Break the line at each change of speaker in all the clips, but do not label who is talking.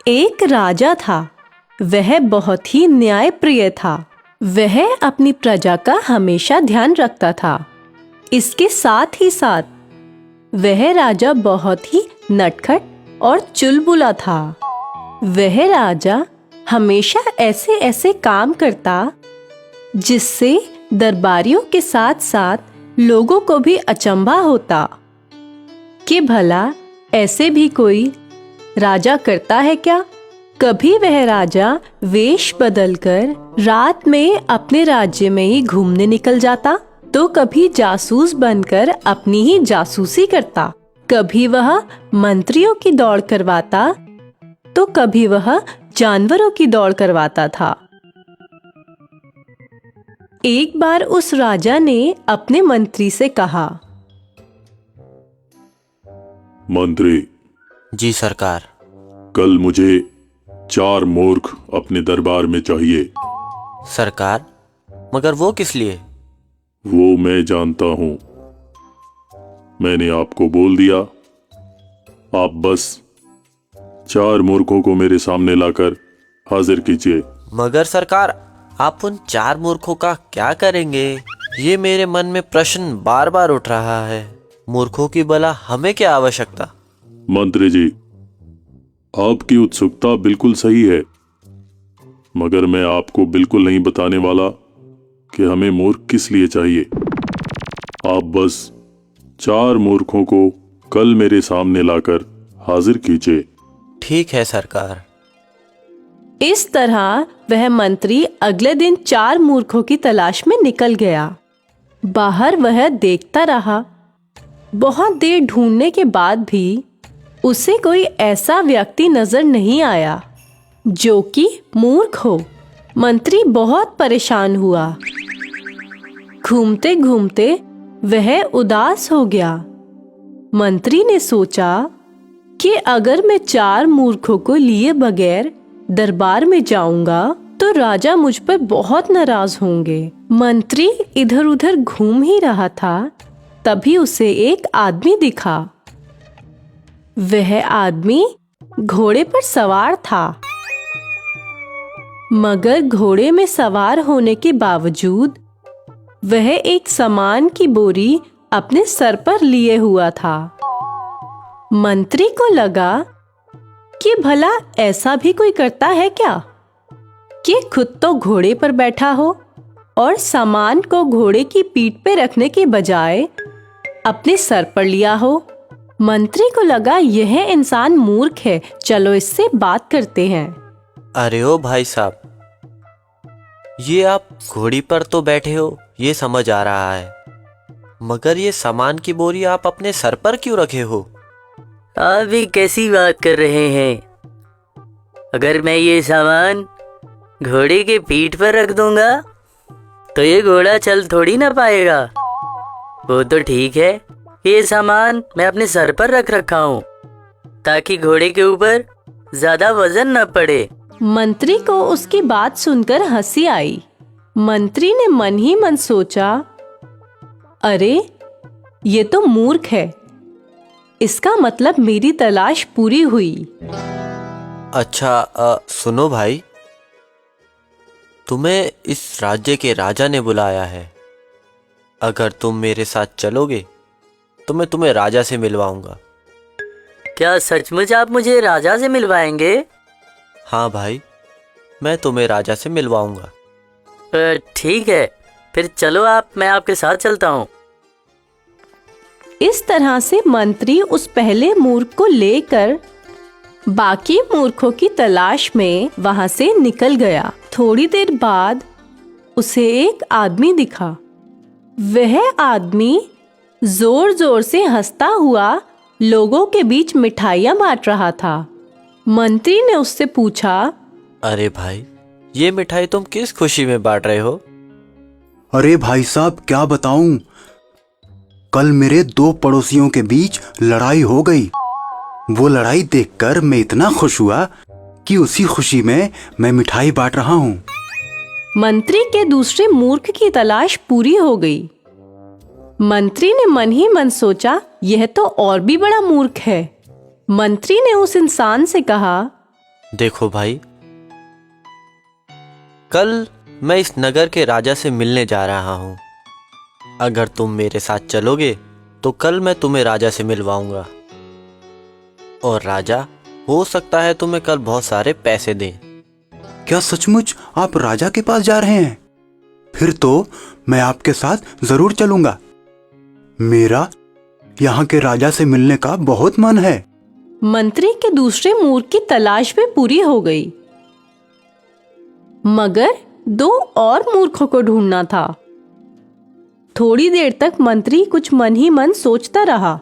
एक राजा था। वह बहुत ही न्यायप्रिय था। वह अपनी प्रजा का हमेशा ध्यान रखता था। इसके साथ ही साथ वह राजा बहुत ही नटखट और चुलबुला था। वह राजा हमेशा ऐसे ऐसे काम करता जिससे दरबारियों के साथ साथ लोगों को भी अचंभा होता कि भला ऐसे भी कोई राजा करता है क्या। कभी वह राजा वेश बदलकर रात में अपने राज्य में ही घूमने निकल जाता, तो कभी जासूस बनकर अपनी ही जासूसी करता। कभी वह मंत्रियों की दौड़ करवाता, तो कभी वह जानवरों की दौड़ करवाता था। एक बार उस राजा ने अपने मंत्री से कहा,
मंत्री
जी सरकार।
कल मुझे 4 मूर्ख अपने दरबार में चाहिए।
सरकार, मगर वो किस लिए?
वो मैं जानता हूं। मैंने आपको बोल दिया। आप बस 4 मूर्खों को मेरे सामने लाकर हाजिर कीजिए।
मगर सरकार, आप उन 4 मूर्खों का क्या करेंगे? ये मेरे मन में प्रश्न बार बार उठ रहा है। मूर्खों की भला हमें क्या आवश्यकता?
मंत्री जी, आपकी उत्सुकता बिल्कुल सही है, मगर मैं आपको बिल्कुल नहीं बताने वाला कि हमें मूर्ख किस लिए चाहिए। आप बस 4 मूर्खों को कल मेरे सामने लाकर हाजिर कीजिए।
ठीक है सरकार।
इस तरह वह मंत्री अगले दिन 4 मूर्खों की तलाश में निकल गया। बाहर वह देखता रहा। बहुत देर ढूंढने के बाद भी उसे कोई ऐसा व्यक्ति नजर नहीं आया जो कि मूर्ख हो। मंत्री बहुत परेशान हुआ। घूमते घूमते वह उदास हो गया। मंत्री ने सोचा कि अगर मैं 4 मूर्खों को लिए बगैर दरबार में जाऊंगा तो राजा मुझ पर बहुत नाराज होंगे। मंत्री इधर उधर घूम ही रहा था, तभी उसे एक आदमी दिखा। वह आदमी घोड़े पर सवार था, मगर घोड़े में सवार होने के बावजूद वह एक सामान की बोरी अपने सर पर लिए हुआ था। मंत्री को लगा कि भला ऐसा भी कोई करता है क्या कि खुद तो घोड़े पर बैठा हो और सामान को घोड़े की पीठ पे रखने के बजाय अपने सर पर लिया हो। मंत्री को लगा यह इंसान मूर्ख है, चलो इससे बात करते हैं।
अरे ओ भाई साहब, ये आप घोड़ी पर तो बैठे हो, ये समझ आ रहा है, मगर ये सामान की बोरी आप अपने सर पर क्यों रखे हो?
आप भी कैसी बात कर रहे हैं? अगर मैं ये सामान घोड़े के पीठ पर रख दूंगा तो ये घोड़ा चल थोड़ी ना पाएगा। वो तो ठीक है, ये सामान मैं अपने सर पर रख रखा हूँ ताकि घोड़े के ऊपर ज्यादा वजन न पड़े।
मंत्री को उसकी बात सुनकर हंसी आई। मंत्री ने मन ही मन सोचा, अरे ये तो मूर्ख है, इसका मतलब मेरी तलाश पूरी हुई।
अच्छा सुनो भाई, तुम्हें इस राज्य के राजा ने बुलाया है। अगर तुम मेरे साथ चलोगे तो मैं तुम्हें राजा से मिलवाऊंगा।
क्या सचमुच आप मुझे राजा से मिलवाएंगे?
हाँ भाई, मैं तुम्हें राजा से मिलवाऊंगा।
ठीक है, फिर चलो आप, मैं आपके साथ चलता हूँ।
इस तरह से मंत्री उस पहले मूर्ख को लेकर बाकी मूर्खों की तलाश में वहां से निकल गया। थोड़ी देर बाद उसे एक आदमी दिखा। वह आदमी जोर जोर से हंसता हुआ लोगों के बीच मिठाइयां बांट रहा था। मंत्री ने उससे पूछा,
अरे भाई, ये मिठाई तुम किस खुशी में बांट रहे हो?
अरे भाई साहब, क्या बताऊं, कल मेरे 2 पड़ोसियों के बीच लड़ाई हो गई। वो लड़ाई देखकर मैं इतना खुश हुआ कि उसी खुशी में मैं मिठाई बांट रहा हूँ।
मंत्री के दूसरे मूर्ख की तलाश पूरी हो गई। मंत्री ने मन ही मन सोचा, यह तो और भी बड़ा मूर्ख है। मंत्री ने उस इंसान से कहा,
देखो भाई, कल मैं इस नगर के राजा से मिलने जा रहा हूं। अगर तुम मेरे साथ चलोगे तो कल मैं तुम्हें राजा से मिलवाऊंगा, और राजा हो सकता है तुम्हें कल बहुत सारे पैसे दें।
क्या सचमुच आप राजा के पास जा रहे हैं? फिर तो मैं आपके साथ जरूर चलूंगा। मेरा यहाँ के राजा से मिलने का बहुत मन है।
मंत्री के दूसरे मूर्ख की तलाश भी पूरी हो गई, मगर 2 और मूर्खों को ढूंढना था। थोड़ी देर तक मंत्री कुछ मन ही मन सोचता रहा।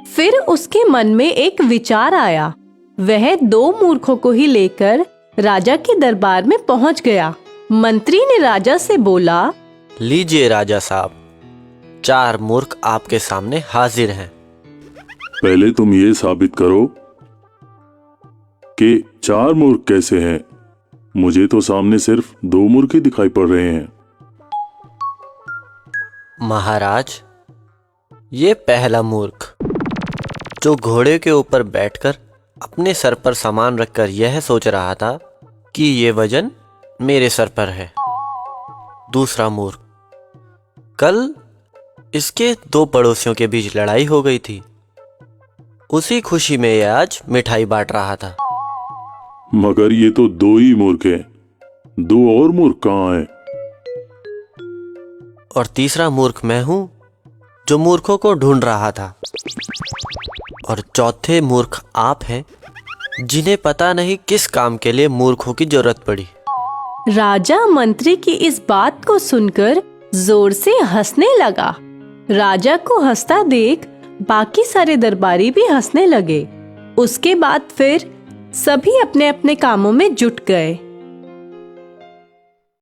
फिर उसके मन में एक विचार आया। वह 2 मूर्खों को ही लेकर राजा के दरबार में पहुंच गया। मंत्री ने राजा से बोला,
लीजिए राजा साहब, 4 मूर्ख आपके सामने हाजिर हैं।
पहले तुम ये साबित करो कि 4 मूर्ख कैसे हैं। मुझे तो सामने सिर्फ 2 मूर्ख ही दिखाई पड़ रहे हैं।
महाराज, ये पहला मूर्ख जो घोड़े के ऊपर बैठकर अपने सर पर सामान रखकर यह सोच रहा था कि ये वजन मेरे सर पर है। दूसरा मूर्ख, कल इसके 2 पड़ोसियों के बीच लड़ाई हो गई थी, उसी खुशी में यह आज मिठाई बांट रहा था।
मगर ये तो 2 ही मूर्ख हैं। 2 और मूर्ख कहाँ हैं?
और तीसरा मूर्ख मैं हूं जो मूर्खों को ढूंढ रहा था। और चौथे मूर्ख आप हैं जिन्हें पता नहीं किस काम के लिए मूर्खों की जरूरत पड़ी।
राजा मंत्री की इस बात को सुनकर जोर से हंसने लगा। राजा को हंसता देख बाकी सारे दरबारी भी हंसने लगे। उसके बाद फिर सभी अपने अपने कामों में जुट गए।